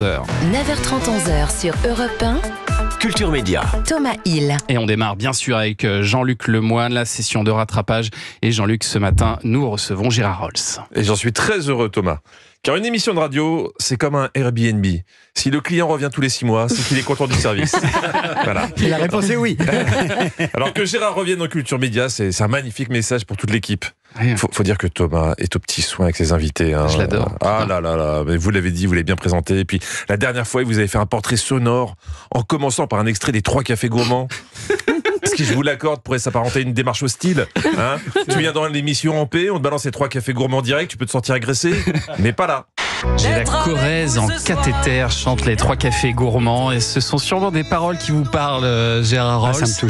9h30, 11h sur Europe 1. Culture Média. Thomas Hill. Et on démarre bien sûr avec Jean-Luc Lemoyne, la session de rattrapage. Et Jean-Luc, ce matin, nous recevons Gérard Rolls. Et j'en suis très heureux, Thomas. Car une émission de radio, c'est comme un Airbnb. Si le client revient tous les 6 mois, c'est qu'il est content du service. Voilà. Et la réponse est oui. Alors que Gérard revienne en Culture Média, c'est un magnifique message pour toute l'équipe. Faut dire que Thomas est au petit soin avec ses invités. Hein. Je l'adore. Ah là là là, mais vous l'avez dit, vous l'avez bien présenté. Et puis la dernière fois, vous avez fait un portrait sonore en commençant par un extrait des 3 cafés gourmands. Ce qui, je vous l'accorde, pourrait s'apparenter à une démarche hostile. Hein, tu viens dans l'émission en paix, on te balance les 3 cafés gourmands direct, tu peux te sentir agressé, mais pas là. J'ai la Corrèze en cathéter, chante les 3 cafés gourmands. Et ce sont sûrement des paroles qui vous parlent, Gérard Rolls. Ça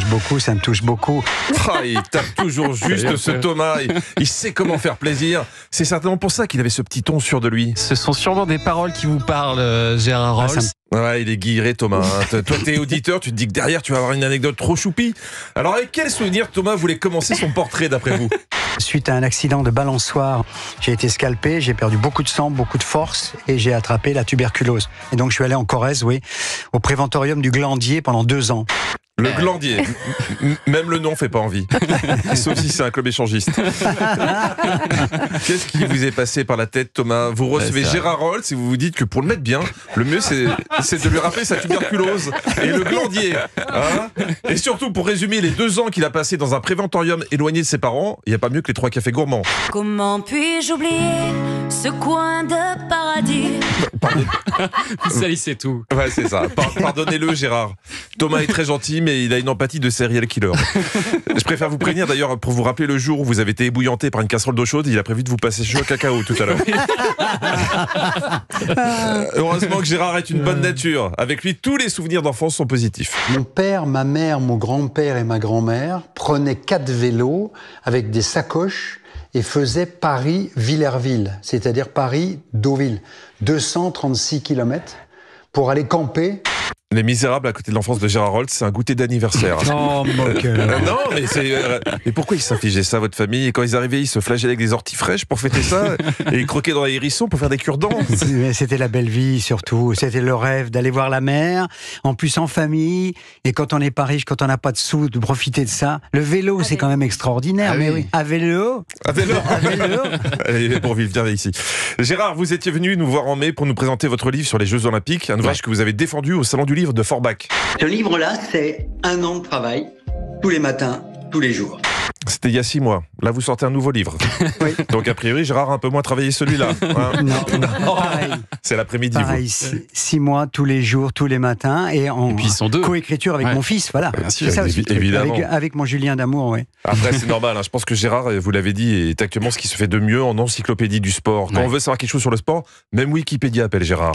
me touche beaucoup. Ah, il tape toujours juste ce Thomas, il sait comment faire plaisir. C'est certainement pour ça qu'il avait ce petit ton sûr de lui. Ce sont sûrement des paroles qui vous parlent, Gérard Rolls. Ouais, il est guilleré, Thomas. Hein. Toi, t'es auditeur, tu te dis que derrière, tu vas avoir une anecdote trop choupie. Alors, avec quel souvenir Thomas voulait commencer son portrait, d'après vous? Suite à un accident de balançoire, j'ai été scalpé, j'ai perdu beaucoup de sang, beaucoup de force et j'ai attrapé la tuberculose. Et donc, je suis allé en Corrèze, au préventorium du Glandier pendant 2 ans. Le Glandier, même le nom fait pas envie. Sauf si c'est un club échangiste. Qu'est-ce qui vous est passé par la tête, Thomas? Vous recevez Gérard Rolls et vous vous dites que pour le mettre bien, le mieux c'est de lui rappeler sa tuberculose et le Glandier. Hein, et surtout, pour résumer les 2 ans qu'il a passé dans un préventorium éloigné de ses parents, il n'y a pas mieux que les 3 cafés gourmands. Comment puis-je oublier ce coin de paradis? Vous salissez tout. Ouais, c'est ça. Pardonnez-le, Gérard. Thomas est très gentil, mais il a une empathie de serial killer. Je préfère vous prévenir d'ailleurs pour vous rappeler le jour où vous avez été ébouillanté par une casserole d'eau chaude. Il a prévu de vous passer chaud au cacao tout à l'heure. Heureusement que Gérard est une bonne nature. Avec lui, tous les souvenirs d'enfance sont positifs. Mon père, ma mère, mon grand-père et ma grand-mère prenaient 4 vélos avec des sacoches et faisaient Paris-Villerville, c'est-à-dire Paris-Deauville. 236 km pour aller camper. Les Misérables à côté de l'enfance de Gérard Rolls, c'est un goûter d'anniversaire. Oh, moqueur. Non, mais c'est. Mais pourquoi ils s'infligeaient ça, votre famille? Et quand ils arrivaient, ils se flagellaient avec des orties fraîches pour fêter ça, et ils croquaient dans les hérissons pour faire des cure-dents. C'était la belle vie, surtout. C'était le rêve d'aller voir la mer, en plus en famille. Et quand on n'est pas riche, quand on n'a pas de sous, de profiter de ça. Le vélo, c'est quand même extraordinaire. Ah mais oui. À vélo. Allez, pour vivre, viens ici. Gérard, vous étiez venu nous voir en mai pour nous présenter votre livre sur les Jeux Olympiques, un ouvrage que vous avez défendu au Salon du Livre de Forbach. Ce livre-là, c'est 1 an de travail, tous les matins, tous les jours. C'était il y a 6 mois. Là, vous sortez un nouveau livre. Oui. Donc, a priori, Gérard a un peu moins travaillé celui-là. Hein. Non, pareil. C'est l'après-midi. Pareil, 6 mois, tous les jours, tous les matins, et en puis ils sont 2. coécriture avec mon fils, voilà. Bien sûr, C'est ça aussi, évidemment. avec mon Julien d'amour, oui. Après, c'est normal. Hein. Je pense que Gérard, vous l'avez dit, est actuellement ce qui se fait de mieux en encyclopédie du sport. Quand on veut savoir quelque chose sur le sport, même Wikipédia appelle Gérard.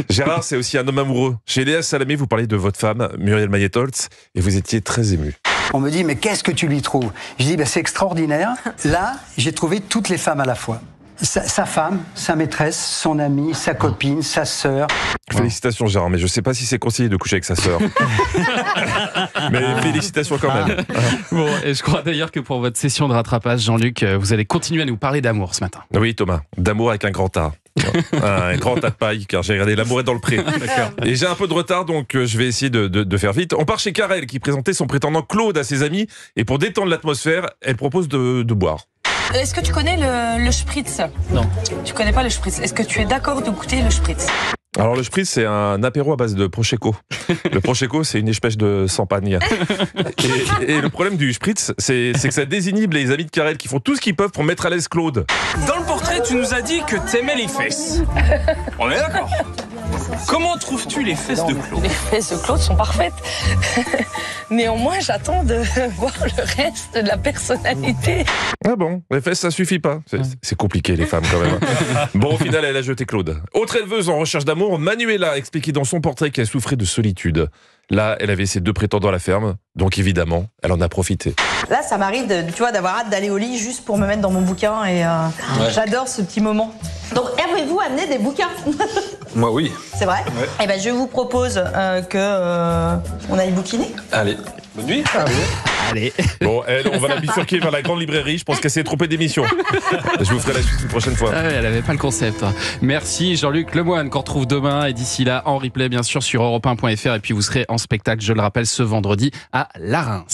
Gérard, c'est aussi un homme amoureux. Chez Léa Salamé, vous parlez de votre femme, Muriel Mayet-Holtz, et vous étiez très ému. On me dit, mais qu'est-ce que tu lui trouves? Je dis, c'est extraordinaire. Là, j'ai trouvé toutes les femmes à la fois. Sa femme, sa maîtresse, son amie, sa copine, sa sœur. Félicitations Gérard, mais je ne sais pas si c'est conseillé de coucher avec sa sœur. Mais félicitations quand même. Bon, et je crois d'ailleurs que pour votre session de rattrapage, Jean-Luc, vous allez continuer à nous parler d'amour ce matin. Oui Thomas, d'amour avec un grand A. Un grand tas de paille, car j'ai regardé L'amour est dans le pré. Et j'ai un peu de retard, donc je vais essayer de faire vite. On part chez Karel, qui présentait son prétendant Claude à ses amis, et pour détendre l'atmosphère, elle propose de boire. Est-ce que tu connais le spritz? Non. Tu connais pas le spritz. Est-ce que tu es d'accord de goûter le spritz? Alors le spritz, c'est un apéro à base de prosecco. Le prosecco, c'est une espèce de champagne. Et le problème du spritz, c'est que ça désinhibe les amis de Karel qui font tout ce qu'ils peuvent pour mettre à l'aise Claude. Dans le portrait, tu nous as dit que t'aimais les fesses. On est d'accord. Comment trouves-tu les fesses de Claude? Les fesses de Claude sont parfaites. Néanmoins, j'attends de voir le reste de la personnalité. Ah bon, les fesses, ça suffit pas. C'est compliqué, les femmes, quand même. Bon, au final, elle a jeté Claude. Autre éleveuse en recherche d'amour, Manuela a expliqué dans son portrait qu'elle souffrait de solitude. Là, elle avait ses 2 prétendants à la ferme, donc évidemment, elle en a profité. Là, ça m'arrive d'avoir hâte d'aller au lit juste pour me mettre dans mon bouquin et j'adore ce petit moment. Donc, aimeriez-vous amener des bouquins? Moi, oui. C'est vrai? Ouais. Eh ben, je vous propose qu'on aille bouquiner. Allez, bonne nuit. Allez. Bon, on va la bifurquer vers la grande librairie. Je pense qu'elle s'est trompée d'émission. Je vous ferai la suite une prochaine fois. Ah ouais, elle n'avait pas le concept. Merci Jean-Luc Lemoine qu'on retrouve demain et d'ici là en replay bien sûr sur europe1.fr et puis vous serez en spectacle, je le rappelle, ce vendredi à La Reims.